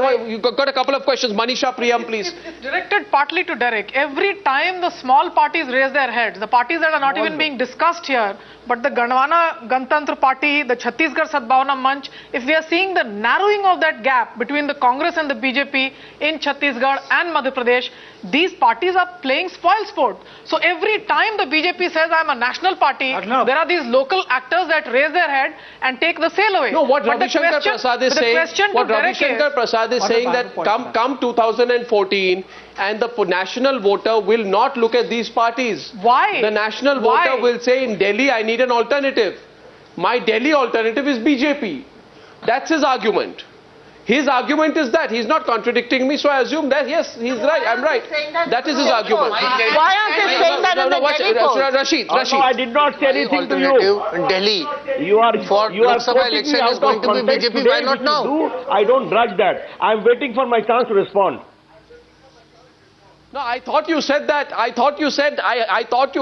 you got a couple of questions. Manisha Priyam, please. It's directed partly to Derek. Every time the small parties raise their heads, the parties that are not even being discussed here, but the Gandhana Ganatantra Party, the Chhattisgarh Sadbhavana Manch, if we are seeing the narrowing of that gap between the Congress and the BJP in Chhattisgarh and Madhya Pradesh, these parties are playing spoil sport. So every time the BJP says I am a national party, there are these local actors that raise their head and take the sail away. No, what Ravi Shankar Prasad is saying, that come 2014 and the national voter will not look at these parties. Why? The national voter will say, in Delhi I need an alternative. My Delhi alternative is BJP. That's his argument. His argument is that. He's not contradicting me, so I assume that, yes, he's right, I'm right. That is his argument. Why aren't they saying that in the Delhi polls? Rashid. No, I did not say anything to you. In Delhi, You are Lok Sabha election me out is going of to be context BJP. today, Why not which you now? do. I don't grudge that. I'm waiting for my chance to respond. No, I thought you said that. I thought you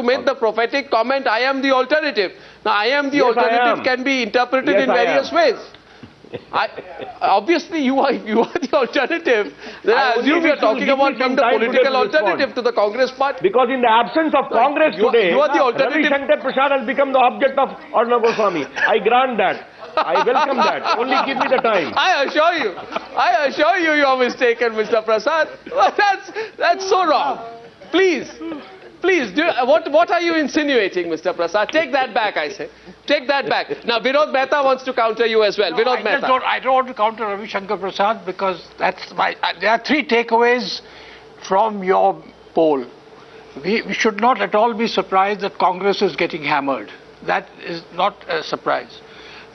made the prophetic comment, I am the alternative. Now, I am the alternative can be interpreted in various ways. Obviously, you are the alternative. Then I assume you are talking about being the political alternative to the Congress party. Because in the absence of Congress today, you are the alternative. Ravi Shankar Prasad has become the object of Arnab Goswami. I grant that. I welcome that. Only give me the time. I assure you, you are mistaken, Mr. Prasad. That's so wrong. Please, what are you insinuating, Mr. Prasad? Take that back, I say. Take that back. Now, Vinod Mehta wants to counter you as well. Vinod Mehta. I don't want to counter Ravi Shankar Prasad because there are three takeaways from your poll. We should not at all be surprised that Congress is getting hammered. That is not a surprise.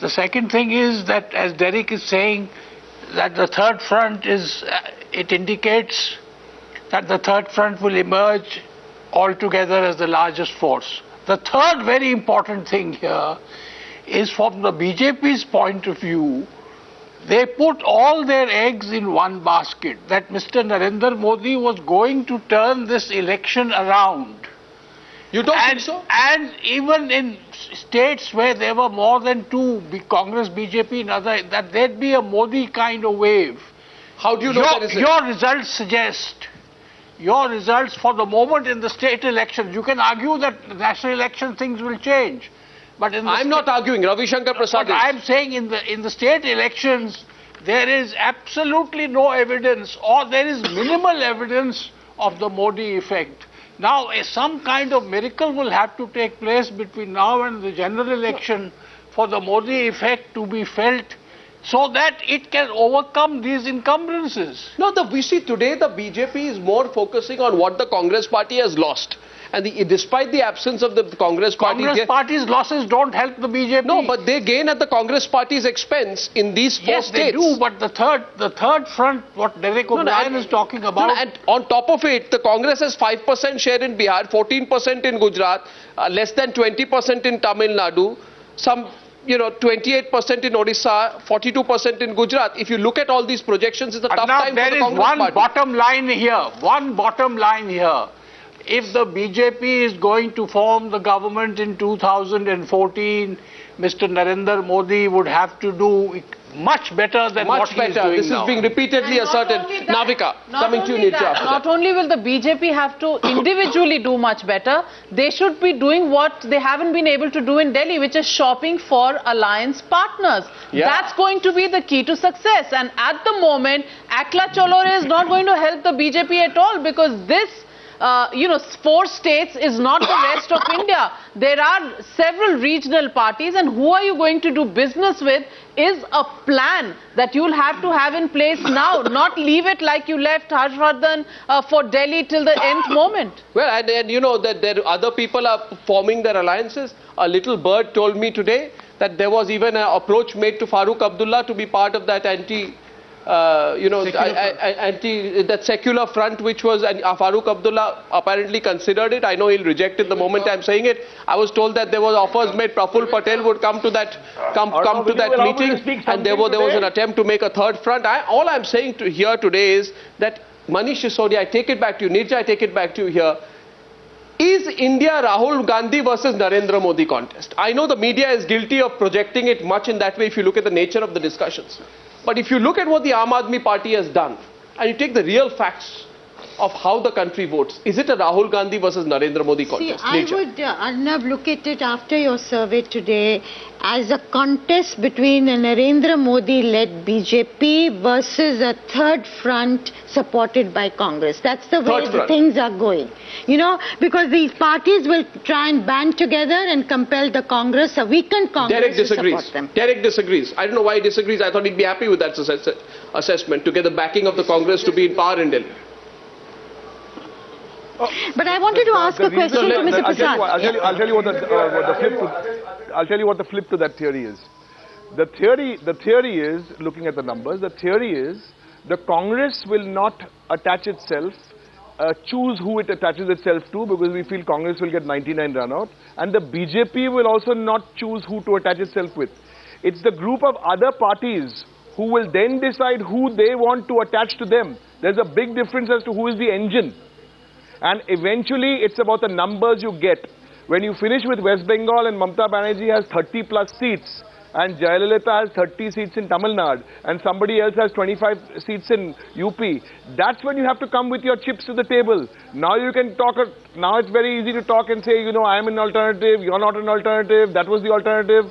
The second thing is that, as Derek is saying, that the third front it indicates that the third front will emerge altogether as the largest force. The third very important thing here is, from the BJP's point of view, they put all their eggs in one basket, that Mr. Narendra Modi was going to turn this election around. You don't think so? And even in states where there were more than two, Congress, BJP, and other, that there'd be a Modi kind of wave. How do you know that is it? Your results suggest, your results for the moment in the state elections, you can argue that the national election things will change. But in the I'm not arguing, Ravi Shankar Prasad is. I'm saying in the state elections, there is absolutely no evidence, or there is minimal evidence of the Modi effect. Now, some kind of miracle will have to take place between now and the general election for the Modi effect to be felt, so that it can overcome these encumbrances. No, we see today the BJP is more focusing on what the Congress party has lost. And despite the absence of the Congress party... Congress party's losses don't help the BJP. No, but they gain at the Congress party's expense in these four states. Yes, they do, but the third front, what Derek O'Brien is talking about... No, and on top of it, the Congress has 5% share in Bihar, 14% in Gujarat, less than 20% in Tamil Nadu, some... 28% in Odisha, 42% in Gujarat. If you look at all these projections, it's a tough time for the Congress party. There is one bottom line here. If the BJP is going to form the government in 2014, Mr. Narendra Modi would have to do much better than what he is doing This is being repeatedly asserted. Navika, coming to you, Nitya. Not only will the BJP have to individually do much better, they should be doing what they haven't been able to do in Delhi, which is shopping for alliance partners. Yeah. That's going to be the key to success. And at the moment, Akla Cholore is not going to help the BJP at all, because this 4 states is not the rest of India. There are several regional parties, and who are you going to do business with is a plan that you'll have to have in place now, not leave it like you left Harshvardhan for Delhi till the nth moment. Well, and you know that other people are forming their alliances. A little bird told me today that there was even an approach made to Farooq Abdullah to be part of that that secular front, which was, and Farooq Abdullah apparently considered it. I know he'll reject it the moment I'm saying it. I was told that there was offers made. Praful Patel would come to that meeting, and there was an attempt to make a third front. All I'm saying here today is that Manish Sisodia, I take it back to you. Nirja, I take it back to you here. Is India Rahul Gandhi versus Narendra Modi contest? I know the media is guilty of projecting it much in that way if you look at the nature of the discussions. But if you look at what the Aam Aadmi Party has done, and you take the real facts of how the country votes, is it a Rahul Gandhi versus Narendra Modi contest? See, I would, Arnab, look at it after your survey today as a contest between a Narendra Modi-led BJP versus a third front supported by Congress. That's the way the things are going. You know, because these parties will try and band together and compel the Congress, a weakened Congress, Derek disagrees. to support them. Derek disagrees. I don't know why he disagrees. I thought he'd be happy with that assessment, to get the backing of the Congress to be in power in Delhi. But I wanted to ask a question to Mr. Prasad. I'll tell you what the flip to that theory is. The theory is, looking at the numbers, the theory is the Congress will not attach itself, choose who it attaches itself to, because we feel Congress will get 99 run out, and the BJP will also not choose who to attach itself with. It's the group of other parties who will then decide who they want to attach to them. There's a big difference as to who is the engine. And eventually, it's about the numbers you get. When you finish with West Bengal and Mamata Banerjee has 30 plus seats, and Jayalalitha has 30 seats in Tamil Nadu, and somebody else has 25 seats in UP, that's when you have to come with your chips to the table. Now you can talk, now it's very easy to talk and say, you know, I am an alternative, you're not an alternative, that was the alternative.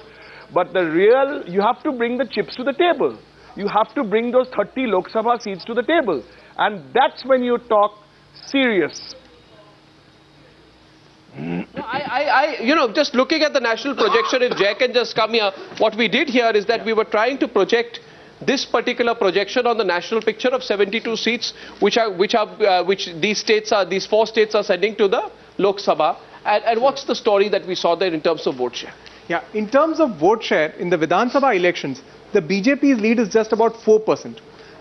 But the real, you have to bring the chips to the table. You have to bring those 30 Lok Sabha seats to the table. And that's when you talk serious. You know, just looking at the national projection, if Jay can just come here, what we did here is that we were trying to project this particular projection on the national picture of 72 seats, which these four states are sending to the Lok Sabha. And what's the story that we saw there in terms of vote share? Yeah, in terms of vote share, in the Vidhan Sabha elections, the BJP's lead is just about 4%.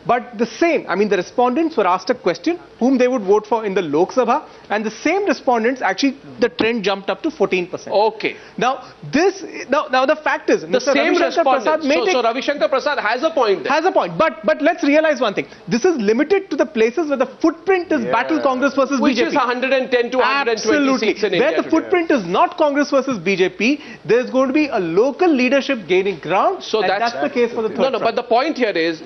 But the same, I mean, the respondents were asked a question, whom they would vote for in the Lok Sabha, and the same respondents, actually, the trend jumped up to 14%. Okay. Now, the fact is, the Mr. same respondents. So Ravi Shankar Prasad has a point there. Has a point, but let's realize one thing. This is limited to the places where the footprint is battle Congress versus Which BJP. Which is 110 to 120 seats in India. Where the footprint is not Congress versus BJP, there's going to be a local leadership gaining ground, so that's the case for the third but the point here is,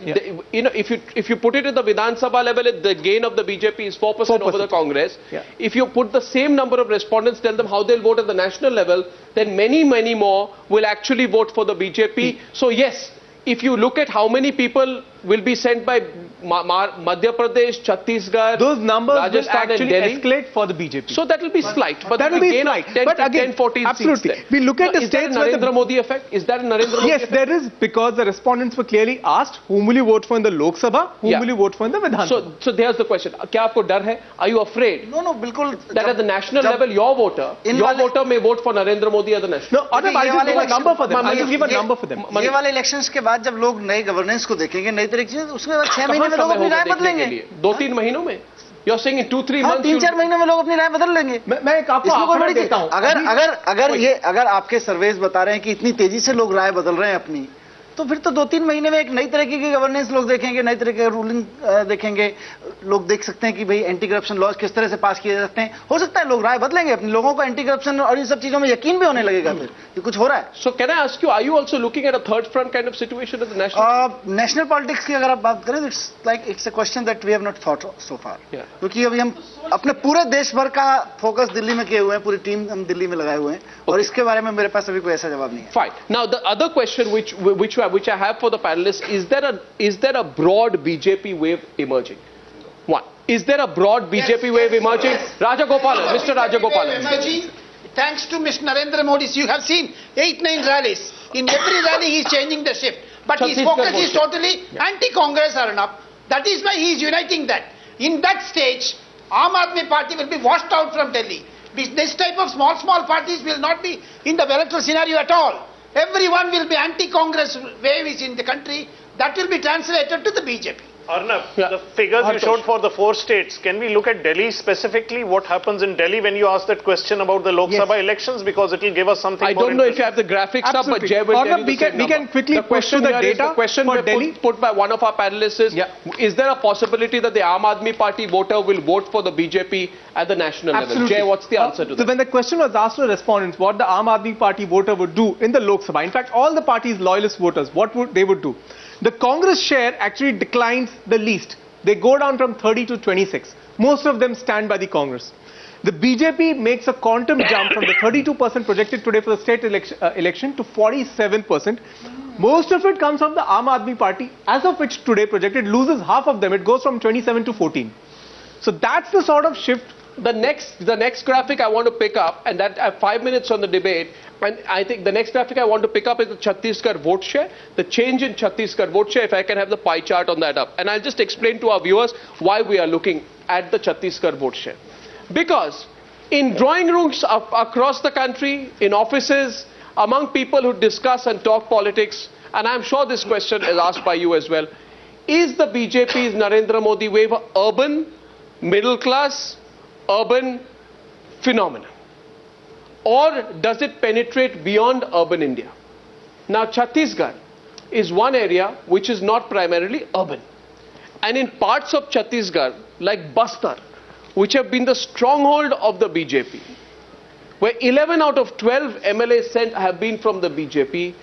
you know, if you put it at the Vidhan Sabha level, the gain of the BJP is 4% over the Congress. Yeah. If you put the same number of respondents, tell them how they'll vote at the national level, then many more will actually vote for the BJP. So yes, if you look at how many people will be sent by Madhya Pradesh, Chhattisgarh, those numbers Rajasthan will actually and Delhi, escalate for the BJP. So that will be slight. But that will be slight. 10, but again, 10, 14 absolutely. seats there. We look at the states where the Narendra Modi effect. Is that a Narendra Modi effect? Yes, there is, because the respondents were clearly asked, whom will you vote for in the Lok Sabha? Whom will you vote for in the Vidhan Sabha? So there's the question. Kya aapko dar hai? Are you afraid? No, bilkul. That at the national level, your voter may vote for Narendra Modi at the national. No, I'll just give a number for them. I'll just give a number for them. ये वाले elections के बाद जब लोग नए governance को देखेंगे, नई तरीके से, उसके बाद 6 महीने में लोग अपनी राय बदलेंगे। 2-3 महीनों में? You're saying in 2-3 months? 3-4 महीनों में लोग अपनी राय बदल लेंगे। मैं एक आपको आंकड़ा देता हूं। अगर आपके सर्वेस बता रहे हैं कि इतनी तेजी से लोग राय बदल रहे हैं अपनी, तो फिर तो 2-3 महीने में एक नई तरीके की गवर्नेंस लोग देखेंगे, नई तरीके का रूलिंग देखेंगे। लोग देख सकते हैं कि भाई एंटी करप्शन लॉज किस तरह से पास किए जा सकते हैं। हो सकता है लोग राय बदलेंगे, अपने लोगों को एंटी करप्शन और इन सब चीजों में यकीन भी होने लगेगा फिर कि कुछ हो रहा है। So can I ask you, are you also looking at a third front kind of situation at the national? National politics की अगर आप बात करें, it's a question that we have not thought so far, क्योंकि अभी हम अपने पूरे देश भर का फोकस दिल्ली में किए हुए हैं, पूरी टीम हम दिल्ली में लगाए हुए हैं, और इसके बारे में मेरे पास अभी कोई ऐसा जवाब नहीं है। Fine. Now the other question which I have for the panelists, is there a broad BJP wave emerging? One, is there a broad BJP wave emerging? Yes. Rajagopalan, Mr. Rajagopalan. Emerging, thanks to Mr. Narendra Modi. You have seen 8-9 rallies. In every rally he is changing the shift. But his focus is totally anti-Congress, Arnab. That is why he is uniting that. In that stage, Aam Aadmi Party will be washed out from Delhi. This type of small parties will not be in the electoral scenario at all. Everyone will be anti-Congress wave is in the country. That will be translated to the BJP. Arnab, the figures you showed for the 4 states, can we look at Delhi specifically? What happens in Delhi when you ask that question about the Lok Sabha elections? Because it will give us something I more don't know if you have the graphics up, but Jay will tell you the same we can quickly push to the data. The question put by one of our panelists is there a possibility that the Aam Aadmi Party voter will vote for the BJP at the national level? Jay, what's the answer to that? So when the question was asked to respondents what the Aam Aadmi Party voter would do in the Lok Sabha, in fact all the party's loyalist voters, what they would do, The Congress share actually declines the least. They go down from 30 to 26. Most of them stand by the Congress. The BJP makes a quantum jump from the 32% projected today for the state election to 47%. Most of it comes from the Aam Aadmi Party, as of which today projected loses half of them. It goes from 27 to 14. So that's the sort of shift. The next graphic I want to pick up, and that I have 5 minutes on the debate, and I think the next graphic I want to pick up is the Chhattisgarh vote share, the change in Chhattisgarh vote share, if I can have the pie chart on that up. And I'll just explain to our viewers why we are looking at the Chhattisgarh vote share. Because in drawing rooms across the country, in offices, among people who discuss and talk politics, and I'm sure this question is asked by you as well, is the BJP's Narendra Modi wave an urban, middle class, urban phenomenon? Or does it penetrate beyond urban India? Now, Chhattisgarh is one area which is not primarily urban. And in parts of Chhattisgarh, like Bastar, which have been the stronghold of the BJP, where 11 out of 12 MLAs sent have been from the BJP,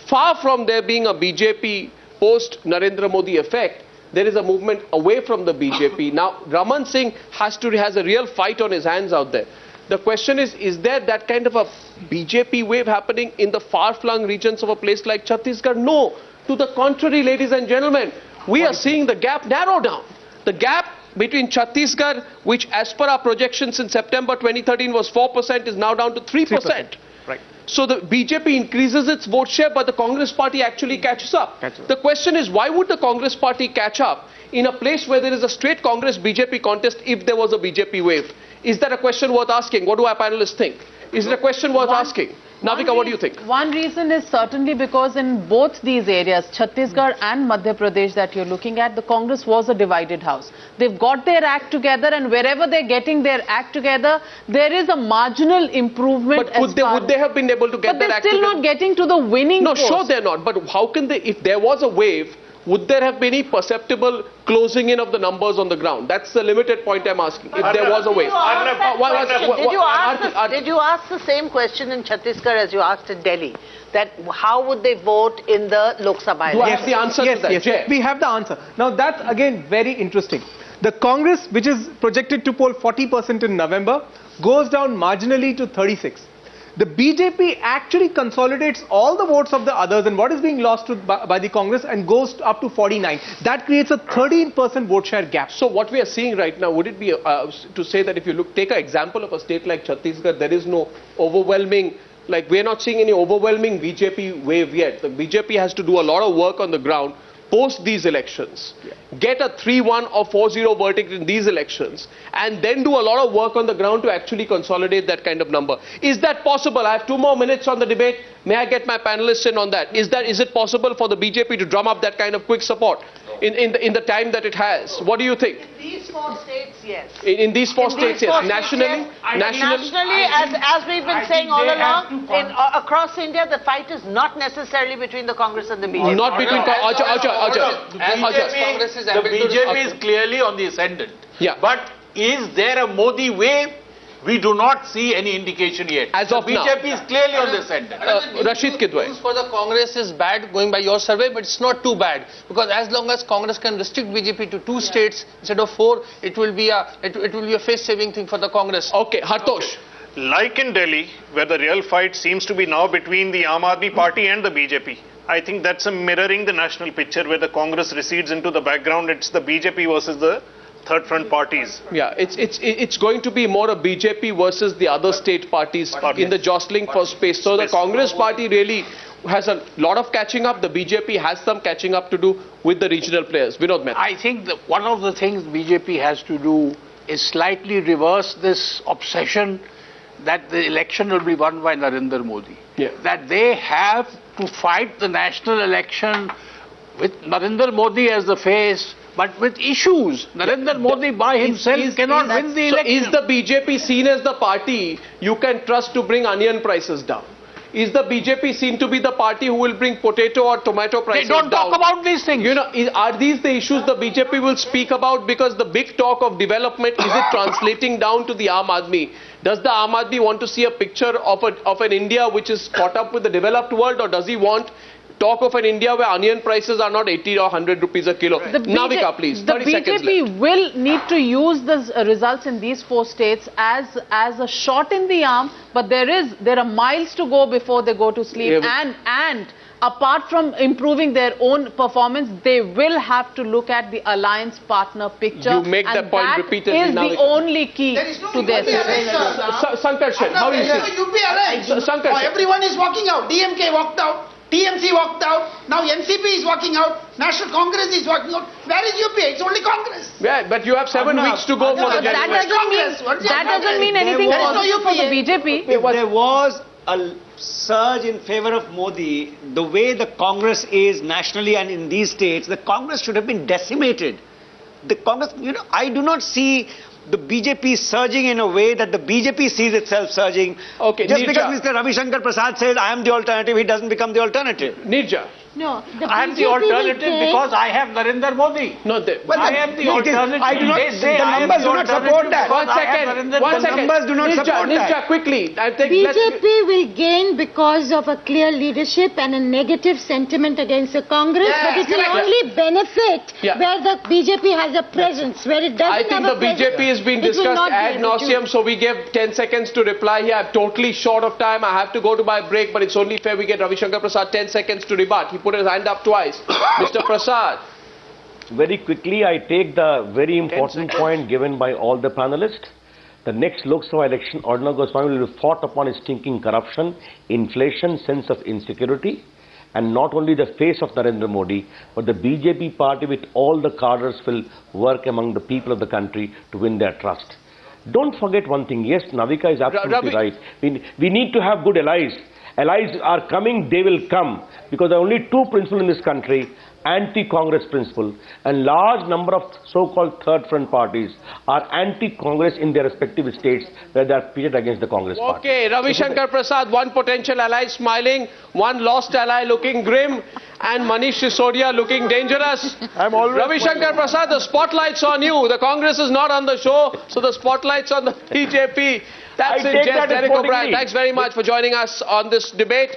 far from there being a BJP post-Narendra Modi effect, there is a movement away from the BJP. Now, Raman Singh has a real fight on his hands out there. The question is there that kind of a BJP wave happening in the far-flung regions of a place like Chhattisgarh? No. To the contrary, ladies and gentlemen, we are seeing the gap narrow down. The gap between Chhattisgarh, which as per our projections in September 2013 was 4%, is now down to 3%. Right. So the BJP increases its vote share, but the Congress party actually catches up. The question is, why would the Congress party catch up in a place where there is a straight Congress-BJP contest if there was a BJP wave? Is that a question worth asking? What do our panelists think? Is it a question worth asking? Navika, what do you think? One reason is certainly because in both these areas, Chhattisgarh and Madhya Pradesh that you're looking at, the Congress was a divided house. They've got their act together, and wherever they're getting their act together, there is a marginal improvement. But would they have been able to get their act together? But they're still not getting to the winning post. No, sure they're not. But how can they, if there was a wave, would there have been any perceptible closing in of the numbers on the ground? That's the limited point I'm asking. If there was a wave. Did you ask the same question in Chhattisgarh as you asked in Delhi? That how would they vote in the Lok Sabha election? Do I have the answer to that? Yes, we have the answer. Now that's again very interesting. The Congress, which is projected to poll 40% in November, goes down marginally to 36. The BJP actually consolidates all the votes of the others and what is being lost by the Congress and goes up to 49. That creates a 13% vote share gap. So what we are seeing right now, would it be to say that if you take an example of a state like Chhattisgarh, there is no overwhelming, like we are not seeing any overwhelming BJP wave yet. The BJP has to do a lot of work on the ground post these elections, get a 3-1 or 4-0 verdict in these elections, and then do a lot of work on the ground to actually consolidate that kind of number. Is that possible? I have 2 more minutes on the debate. May I get my panelists in on that? Is it possible for the BJP to drum up that kind of quick support in the time that it has? What do you think? In these 4 states, yes. In these 4 states, yes. Nationally? Nationally, as we've been saying all along, across India, the fight is not necessarily between the Congress and the BJP. Not between... The BJP is clearly on the ascendant. Yeah. But is there a Modi wave? We do not see any indication yet. As of now. BJP is clearly on the ascendant. Rashid Kidwai. News for the Congress is bad, going by your survey, but it's not too bad. Because as long as Congress can restrict BJP to 2 states instead of 4, it will be a face-saving thing for the Congress. Okay, Hartosh. Like in Delhi, where the real fight seems to be now between the Aam Aadmi Party and the BJP, I think that's mirroring the national picture where the Congress recedes into the background. It's the BJP versus the third front parties. Yeah, it's going to be more a BJP versus the other state parties in the jostling for space. So the Congress party really has a lot of catching up. The BJP has some catching up to do with the regional players. Vinod Mehta. I think that one of the things BJP has to do is slightly reverse this obsession that the election will be won by Narendra Modi. Yeah. That they have to fight the national election with Narendra Modi as the face, but with issues. Narendra Modi by himself cannot win the election. So is the BJP seen as the party you can trust to bring onion prices down? Is the BJP seen to be the party who will bring potato or tomato prices down? They don't talk about these things. You know, are these the issues the BJP will speak about? Because the big talk of development, is it translating down to the Aam Aadmi? Does the Aam Aadmi want to see a picture of an India which is caught up with the developed world, or does he want talk of an India where onion prices are not 80 or 100 rupees a kilo. Navika, please, The 30 seconds left. BJP will need to use the results in these 4 states as a shot in the arm, but there are miles to go before they go to sleep. Yeah. And apart from improving their own performance, they will have to look at the alliance partner picture. You make that point repeatedly, and that is the only key to their success. Sankarshan, how do you see? UP alliance. Sankarshan. Everyone is walking out. DMK walked out. TMC walked out. Now NCP is walking out. National Congress is walking out. Where is UP? It's only Congress. Yeah, but you have 7 weeks to go for the That doesn't mean anything There is no positive for the UPA. BJP. If there was a surge in favor of Modi, the way the Congress is nationally and in these states, the Congress should have been decimated. The Congress, I do not see the BJP surging in a way that the BJP sees itself surging. Okay, Just Nirja. because Mr. Ravi Shankar Prasad says, I am the alternative, he doesn't become the alternative. Nirja. No, the I am the BJP will alternative take- because I have Narendra Modi. No, I am the alternative. I do not, They say the I am numbers the do not alternative support that. because One I have second. Narendra One Modi. second. numbers do not Nirja, support that. Nirja, quickly. I think BJP will gain because of a clear leadership and a negative sentiment against the Congress, Yes, but it will correct. only benefit Yeah. where the BJP has a presence. Where it doesn't I think have the a presence, BJP is being it will discussed not be ad able to. nauseum, so we give 10 seconds to reply here. I'm totally short of time. I have to go to my break, but it's only fair we get Ravi Shankar Prasad 10 seconds to rebut. He put his hand up twice. Mr. Prasad. Very quickly, I take the very important point given by all the panelists. The next Lok Sabha election, Arnab Goswami will be fought upon his stinking corruption, inflation, sense of insecurity, and not only the face of Narendra Modi, but the BJP party with all the cadres will work among the people of the country to win their trust. Don't forget one thing. Yes, Navika is absolutely right. We need to have good allies. Allies are coming, they will come. Because there are only 2 principles in this country, anti-Congress principle. And large number of so-called third front parties are anti-Congress in their respective states where they are pitted against the Congress party. Okay, Ravi Shankar Prasad, one potential ally smiling, one lost ally looking grim, and Manish Sisodia looking dangerous. I'm always Ravi Shankar Prasad, the spotlight's on you. The Congress is not on the show, so the spotlight's on the BJP. That's I it, take Jess that as Derek O'Brien. sporting Thanks very much for joining us on this debate.